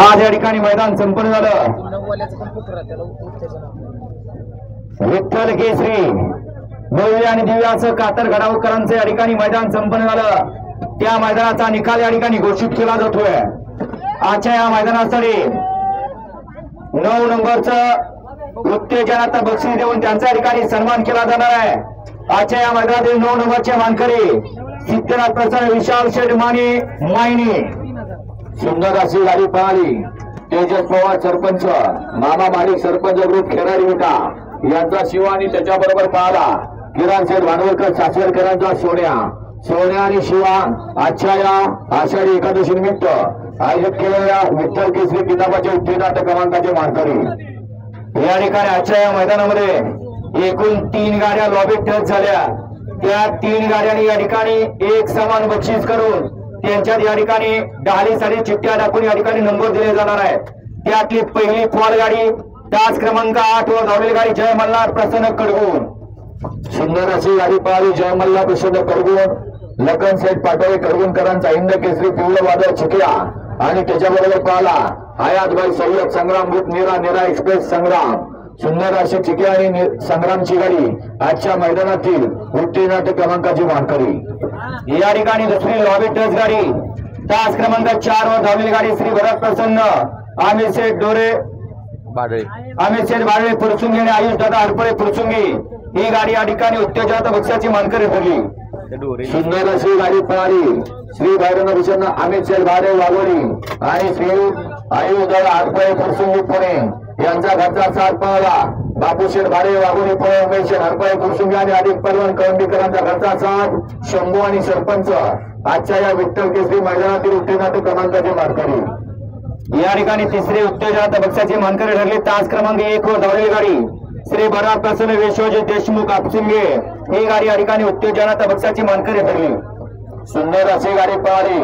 आज या ठिकाणी मैदान संपन्न झालं। विठ्ठल केसरी भव्य आणि दिव्य असं कातर घडावकरांचं या ठिकाणी मैदान संपन्न झालं। त्या मैदानाचा निकाल या ठिकाणी घोषित केला जातोय। आजच्या या मैदानासाठी 9 नंबरचं उत्तेजनाचं बक्षीस देऊन त्यांच्या ठिकाणी सन्मान केला जाणार आहे। आजच्या या मैदानातील 9 नंबरचे मानकरी सिद्धनाथ प्रसन्न विशाल शेठ मायनी सुंदर अशी गाडी पळाली। तेजस पवार सरपंच, मामा माडिक सरपंच ग्रुप खेळाडी विटा यांचा शिवा आणि त्याच्याबरोबर पळाला किरण शेठ भांडवलकर सासवडकरांचा सोन्या आणि शिवा आजच्या या आषाढी एकादशी निमित्त आयोजित केलेल्या विठ्ठल केसरी किताबाच्या उत्तेजनाच्या क्रमांकाचे मानकरी। या ठिकाणी आजच्या या मैदानामध्ये एकूण 3 गाड्या लॉबीत टच झाल्या। त्या 3 गाड्यांनी या ठिकाणी एक समान बक्षीस करून त्यांच्यात या ठिकाणी डालीसाठी चिठ्ठ्या टाकून या ठिकाणी नंबर दिले जाणार आहेत। त्यातली पहिली फॉल गाडी तास क्रमांक 8 वर धावलेली गाडी जय मल्हार प्रसन्न कडगुण। सुंदर अशी गाडी पळाली जय मल्हार प्रसन्न कडगुण। लखन सेठ पाटोळे कडगुणकरांचा हिंद केसरी पिवळं वादळ चिकल्या आणि त्याच्याबरोबर पळाला हयातबाई सय्यद संग्राम ग्रुप निरा एक्सप्रेस संग्राम। सुंदर अशी चिक्या आणि संग्रामची गाडी आजच्या मैदानातील उत्तेजनाच्या क्रमांकाची मानकरी। या ठिकाणी दुसरी लॉबी टच गाडी तास क्रमांक 4 वर धावलेली गाडी श्री भरत प्रसन्न अमित शेठ बाडळे फुरसुंगी आणि आयुष दादा हरपळे फुरसुंगी ही गाडी या ठिकाणी उत्तेजनाच्या बक्षाची मानकरी ठरली। सुंदर अशी गाडी पळाली श्री भैरवनाथ प्रसन्न अमित शेठ बाडळे वाघोली आणि श्री आयुष दादा हरपळे फुरसुंगी पुणे यांचा घरचा साथ पळाला बापूशेठ भाडे वाघोली पुणे उमेश हरपळे फुरसुंगी आणि अधिक परवन कवंडीकरांचा घरचा साथ शंभू आणि सरपंच आजच्या या विठ्ठल केसरी मैदानातील उत्तेजनाच्या क्रमांकाचे मानकरी। या ठिकाणी तिसरी उत्तेजनाच्या बक्षाची मानकरी ठरली तास क्रमांक 1 वर धावलेली गाडी श्री भरत प्रसन्न विश्वजित देशमुख आपसिंगे ही गाडी या ठिकाणी उत्तेजनाच्या बक्षाची मानकरी ठरली। सुंदर अशी गाडी पळाली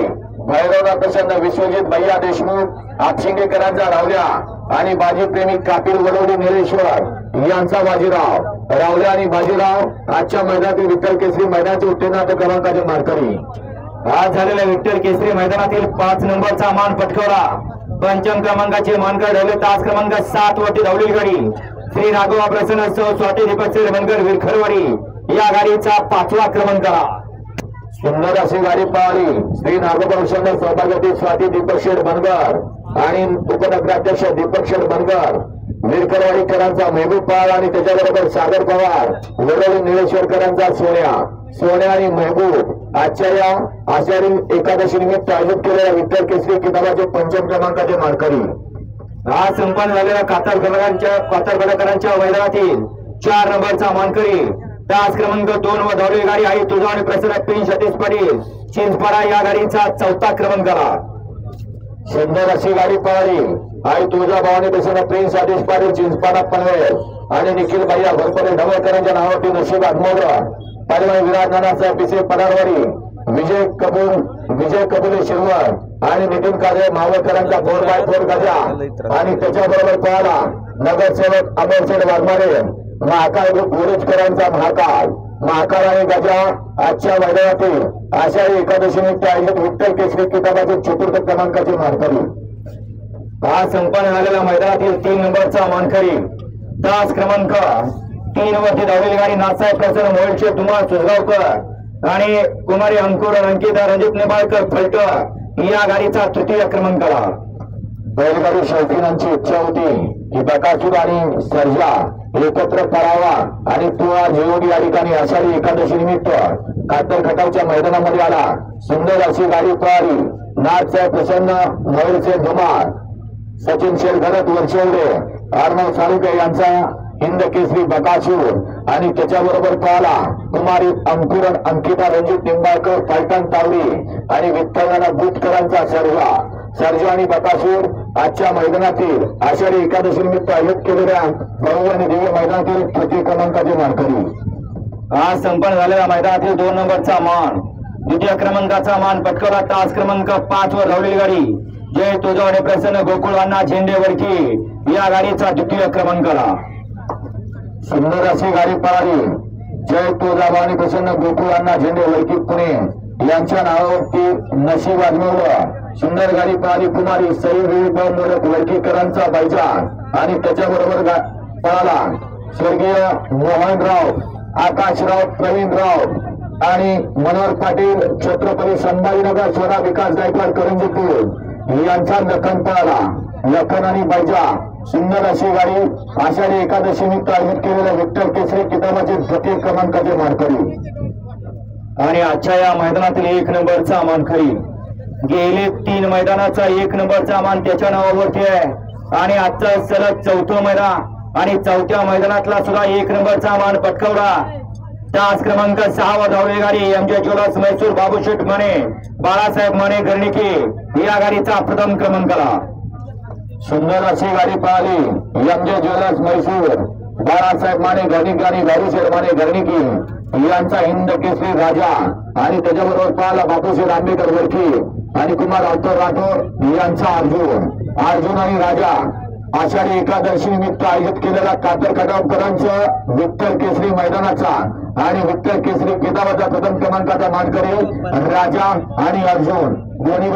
भैरवनाथ प्रसन्न विश्वजित भैया देशमुख आपशिंगेकरांचा रावल्या आणि बाजी प्रेमी कापिल वडवडी निलेश्वर यांचा बाजीराव रावल्या आणि बाजीराव आजच्या मैदानातील विठ्ठल केसरी मैदानाचे उत्तेजनाच्या क्रमांकाचे मानकरी। आज झालेल्या विठ्ठल केसरी मैदानातील 5 नंबरचा मान पटकावला पंचम क्रमांकाचे मानकरी ठरले तास क्रमांक 7 वरती धावलेली गाडी श्री राघवा प्रसन्न स्वाती दीपक बनकर विरखरवाडी या गाडीचा 5वा क्रमांक। सुंदर अशी गाडी पळाली श्री नागोबा प्रसन्न सौभाग्यवती स्वाती दीपक शेठ बनकर आणि उपनगराध्यक्ष दीपक शेठ बनकर विरकरवाडीकरांचा महबूब पवार आणि त्याच्याबरोबर सागर पवार वडवली निळेश्वरकरांचा सोन्या आणि महबूब आजच्या या आषाढी एकादशी निमित्त आयोजित केलेल्या विठ्ठल केसरी किताबाचे 5म क्रमांकाचे मानकरी। आज संपन्न झालेल्या कातरगडकरांच्या मैदानातील 4 नंबरचा मानकरी तास क्रमांक 2 वर धावलेली गाडी आई तुझा आणि प्रसन्न प्रिन्स सतीश पाटील चिंचपाडा या गाडीचा 4था क्रमांकाला। सुंदर अशी गाडी पळाली आई तुझा भवानी प्रसन्न प्रिन्स सतीश पाटील चिंचपाडा पनवेल आणि निखिल भैया घोरपडे ढवळकरांच्या नावावरती नशीब आगमोदर परिवार विराट नानाचा पिसे पडारवाडी विजय कपुले शिरवळ आणि नितीन काळे मावळकरांचा 4x4 गजा आणि त्याच्याबरोबर पळाला नगरसेवक अमरसेठ वाघमारे महाकाळ ग्रुप गुरुजकरांचा महाकाळ आणि गजा आजच्या मैदानातील आषाढी एकादशी निमित्त आयोजित विठ्ठल केसरी किताबाचे 4th क्रमांकाचे मानकरी। आज संपन्न झालेल्या मैदानातील 3 नंबरचा मानकरी तास क्रमांक 3 वरती धावलेली गाडी नाथसाहेब प्रसन्न मोहिलचे धुमाळ सुजगावकर आणि कुमारी अंकुर अंकिता रणजित निंबाळकर फलटण या गाडीचा 3य क्रमांकाला। बैलगाडी शौकीनांची इच्छा होती की बकासूर आणि सर्जा एकत्र पळावा आणि तो जेवढी या ठिकाणी आषाढी एकादशी निमित्त कातर खटावच्या मैदानामध्ये आला। सुंदर अशी गाडी पळाली नाथसाहेब प्रसन्न मोहिलचे धुमाळ सचिन शेठ घरत वर्षेवडे अर्णव साळुके यांचा हिंद केसरी बकासूर आणि त्याच्याबरोबर पळाला कुमारी अंकुरण अंकिता रणजित निंबाळकर फलटण तावडी आणि विठ्ठलनाथ बुटकरांचा सर्जा आणि बकासूर आजच्या मैदानातील आषाढी एकादशी निमित्त आयोजित केलेल्या भव्य आणि दिव्य मैदानातील 3य क्रमांकाचे मानकरी। आज संपन्न झालेल्या मैदानातील 2 नंबरचा मान 2य क्रमांकाचा मान पटकावला तास क्रमांक 5 वर धावलेली गाडी जय तुझा आणि प्रसन्न गोकुळवांना झेंडेवरकी या गाडीचा 2य क्रमांकाला। सुंदर अशी गाडी पळाली जय तुळजाभवानी आणि प्रसन्न गोकुळांना झेंडेवरकी पुणे यांच्या नावावरती नशीब आजमवलं सुंदर गाडी पळाली कुमारी सई मोडक वडकीकरांचा बायजा आणि त्याच्याबरोबर पळाला स्वर्गीय मोहनराव आकाशराव प्रवीणराव आणि मनोहर पाटील छत्रपती संभाजीनगर सोडा विकास गायकवाड करंजीपूर यांचा लखन पळाला. लखन आणि बायजा सुंदर अशी गाडी आषाढी एकादशी निमित्त आयोजित केलेल्या विठ्ठल केसरी किताबाचे प्रत्येक क्रमांकाचे मानकरी आणि आजच्या या मैदानातील 1 नंबरचा मानकरी. गेले 3 मैदानाचा 1 नंबरचा मान त्याच्या नावावरती आहे आणि आजचा सलग 4थं मैदान आणि 4थ्या मैदानातला सुद्धा 1 नंबरचा मान पटकावला. त्याच क्रमांक 6 वर धावली गाडी एमजे ज्वेलर्स मैसूर बाबूशेठ माने बाळासाहेब माने गर्णिकी या गाडीचा प्रथम क्रमांकाला. सुंदर अशी गाडी पळाली एमजे ज्वेलर्स मैसूर बाळासाहेब माने गर्णिकी आणि बाबूशेठ माने गर्णिकी यांचा हिंद केसरी राजा आणि त्याच्याबरोबर पळाला बापूशेठ आंबेकर वडकी आणि कुमार अवतर राठोड यांचा अर्जुन आणि राजा आषाढी एकादशी निमित्त आयोजित केलेला कातर खटावकरांचं विठ्ठल केसरी मैदानाचा आणि विठ्ठल केसरी किताबाचा प्रथम क्रमांकाचा मानकरी राजा आणि अर्जुन दोन्ही